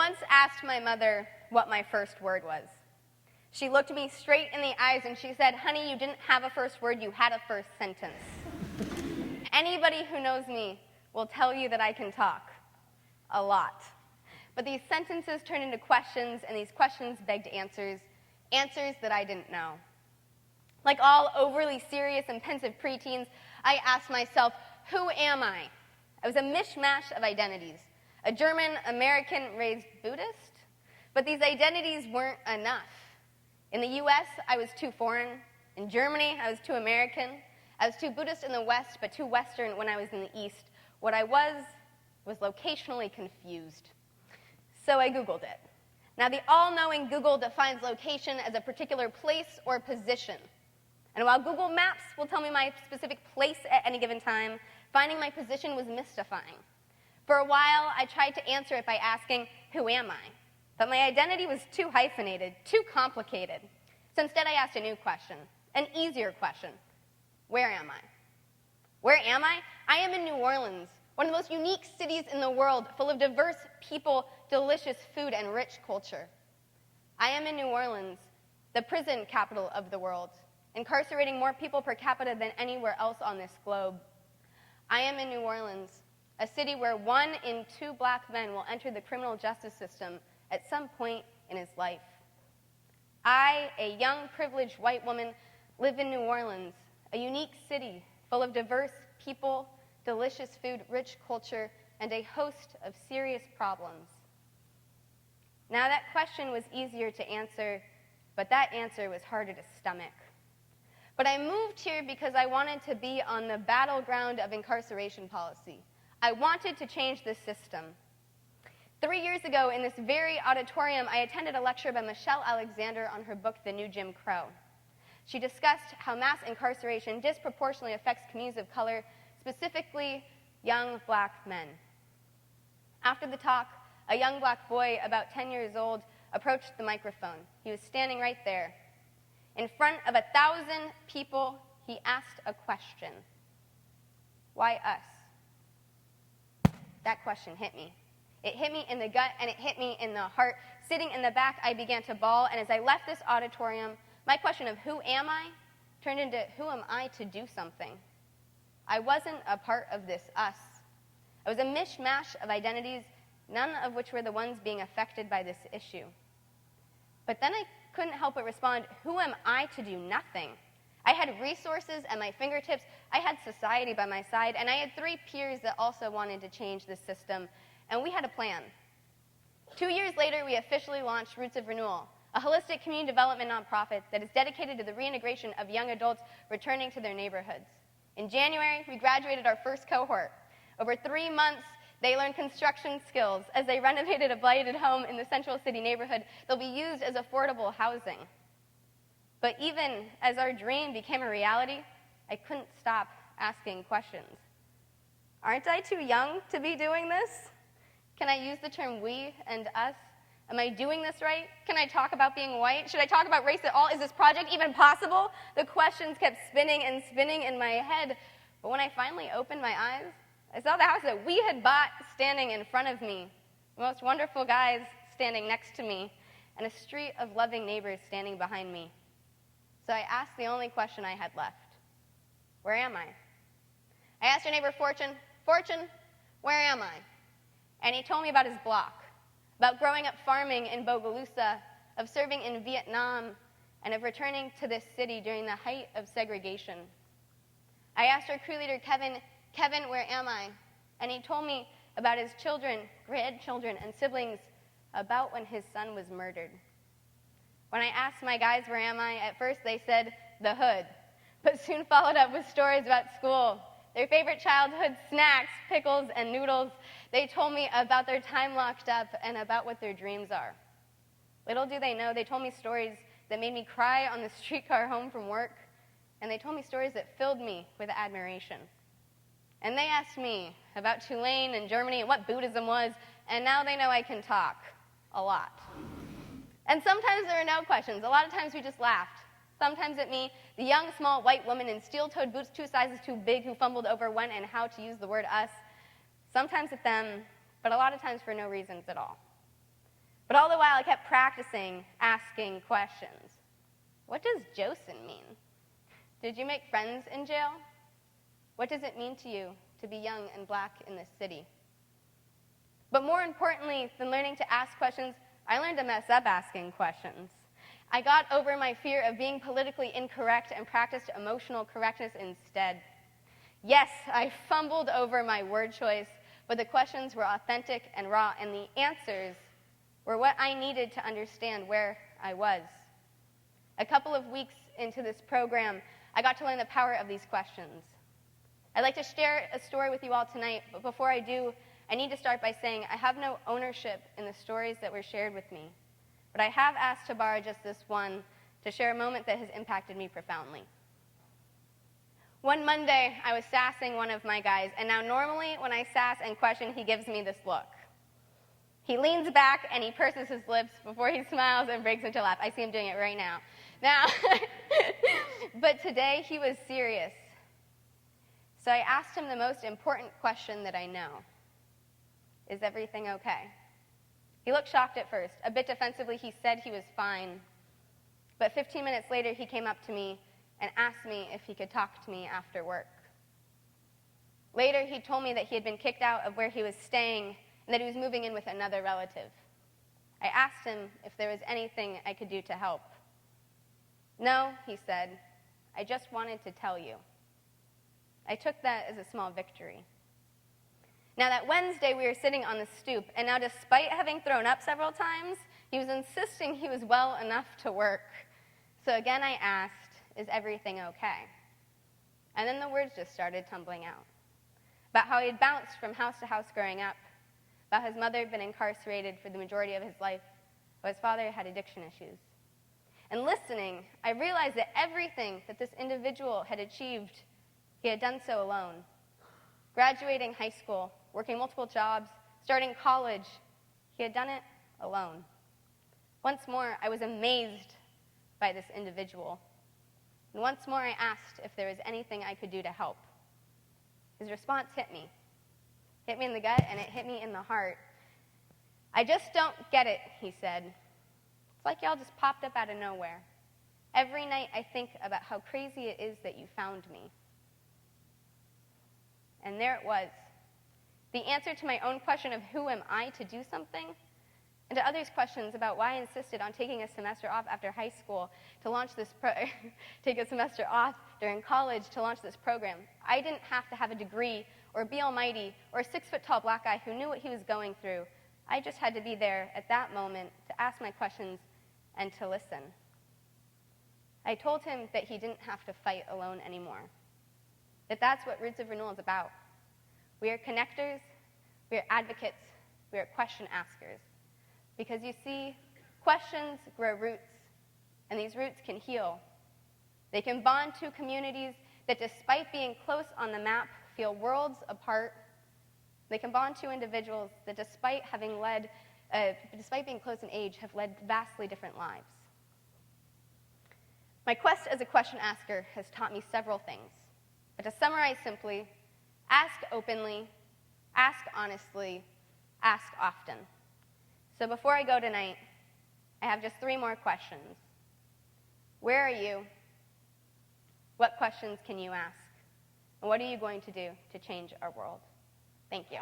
once asked my mother what my first word was. She looked me straight in the eyes and she said, "Honey, you didn't have a first word, you had a first sentence." Anybody who knows me will tell you that I can talk a lot. But these sentences turned into questions, and these questions begged answers, answers that I didn't know. Like all overly serious and pensive preteens, I asked myself, who am I? I was a mishmash of identities. A German, American, raised Buddhist? But these identities weren't enough. In the US, I was too foreign. In Germany, I was too American. I was too Buddhist in the West, but too Western when I was in the East. What I was locationally confused. So I Googled it. Now, the all-knowing Google defines location as a particular place or position. And while Google Maps will tell me my specific place at any given time, finding my position was mystifying. For a while, I tried to answer it by asking, who am I? But my identity was too hyphenated, too complicated. So instead, I asked a new question, an easier question. Where am I? Where am I? I am in New Orleans, one of the most unique cities in the world, full of diverse people, delicious food, and rich culture. I am in New Orleans, the prison capital of the world, incarcerating more people per capita than anywhere else on this globe. I am in New Orleans, a city where 1 in 2 black men will enter the criminal justice system at some point in his life. I, a young, privileged white woman, live in New Orleans, a unique city full of diverse people, delicious food, rich culture, and a host of serious problems. Now, that question was easier to answer, but that answer was harder to stomach. But I moved here because I wanted to be on the battleground of incarceration policy. I wanted to change the system. 3 years ago, in this very auditorium, I attended a lecture by Michelle Alexander on her book, The New Jim Crow. She discussed how mass incarceration disproportionately affects communities of color, specifically young black men. After the talk, a young black boy, about 10 years old, approached the microphone. He was standing right there. In front of 1,000 people, he asked a question. Why us? That question hit me. It hit me in the gut, and it hit me in the heart. Sitting in the back, I began to bawl, and as I left this auditorium, my question of who am I turned into who am I to do something? I wasn't a part of this us. I was a mishmash of identities, none of which were the ones being affected by this issue. But then I couldn't help but respond, who am I to do nothing? I had resources at my fingertips, I had society by my side, and I had 3 peers that also wanted to change the system, and we had a plan. 2 years later, we officially launched Roots of Renewal, a holistic community development nonprofit that is dedicated to the reintegration of young adults returning to their neighborhoods. In January, we graduated our first cohort. Over 3 months, they learned construction skills as they renovated a blighted home in the Central City neighborhood. They'll be used as affordable housing. But even as our dream became a reality, I couldn't stop asking questions. Aren't I too young to be doing this? Can I use the term we and us? Am I doing this right? Can I talk about being white? Should I talk about race at all? Is this project even possible? The questions kept spinning and spinning in my head. But when I finally opened my eyes, I saw the house that we had bought standing in front of me, the most wonderful guys standing next to me, and a street of loving neighbors standing behind me. So I asked the only question I had left. Where am I? I asked your neighbor, Fortune, where am I? And he told me about his block, about growing up farming in Bogalusa, of serving in Vietnam, and of returning to this city during the height of segregation. I asked our crew leader, Kevin, where am I? And he told me about his children, grandchildren, and siblings, about when his son was murdered. When I asked my guys, where am I, at first they said, the hood, but soon followed up with stories about school, their favorite childhood snacks, pickles, and noodles. They told me about their time locked up and about what their dreams are. Little do they know, they told me stories that made me cry on the streetcar home from work, and they told me stories that filled me with admiration. And they asked me about Tulane and Germany and what Buddhism was, and now they know I can talk a lot. And sometimes there are no questions. A lot of times we just laughed. Sometimes at me, the young, small, white woman in steel-toed boots 2 sizes too big who fumbled over when and how to use the word us. Sometimes at them, but a lot of times for no reasons at all. But all the while, I kept practicing asking questions. What does Josen mean? Did you make friends in jail? What does it mean to you to be young and black in this city? But more importantly than learning to ask questions, I learned to mess up asking questions. I got over my fear of being politically incorrect and practiced emotional correctness instead. Yes, I fumbled over my word choice, but the questions were authentic and raw, and the answers were what I needed to understand where I was. A couple of weeks into this program, I got to learn the power of these questions. I'd like to share a story with you all tonight, but before I do, I need to start by saying I have no ownership in the stories that were shared with me, but I have asked to borrow just this one to share a moment that has impacted me profoundly. One Monday, I was sassing one of my guys, and now normally when I sass and question, he gives me this look. He leans back and he purses his lips before he smiles and breaks into a laugh. I see him doing it right now. But today he was serious. So I asked him the most important question that I know. Is everything okay? He looked shocked at first. A bit defensively, he said he was fine. But 15 minutes later, he came up to me and asked me if he could talk to me after work. Later, he told me that he had been kicked out of where he was staying and that he was moving in with another relative. I asked him if there was anything I could do to help. No, he said, I just wanted to tell you. I took that as a small victory. Now, that Wednesday, we were sitting on the stoop, and now despite having thrown up several times, he was insisting he was well enough to work. So again, I asked, is everything okay? And then the words just started tumbling out. About how he had bounced from house to house growing up, about his mother had been incarcerated for the majority of his life, but his father had addiction issues. And listening, I realized that everything that this individual had achieved, he had done so alone. Graduating high school, working multiple jobs, starting college, he had done it alone. Once more, I was amazed by this individual. And once more, I asked if there was anything I could do to help. His response hit me in the gut, and it hit me in the heart. I just don't get it, he said. It's like y'all just popped up out of nowhere. Every night I think about how crazy it is that you found me. And there it was. The answer to my own question of who am I to do something, and to others' questions about why I insisted on taking a semester off after high school to launch this take a semester off during college to launch this program. I didn't have to have a degree or be almighty or a 6-foot-tall black guy who knew what he was going through. I just had to be there at that moment to ask my questions and to listen. I told him that he didn't have to fight alone anymore, that that's what Roots of Renewal is about. We are connectors, we are advocates, we are question askers. Because you see, questions grow roots, and these roots can heal. They can bond two communities that, despite being close on the map, feel worlds apart. They can bond two individuals that, despite being close in age, have led vastly different lives. My quest as a question asker has taught me several things. But to summarize simply, ask openly, ask honestly, ask often. So before I go tonight, I have just 3 more questions. Where are you? What questions can you ask? And what are you going to do to change our world? Thank you.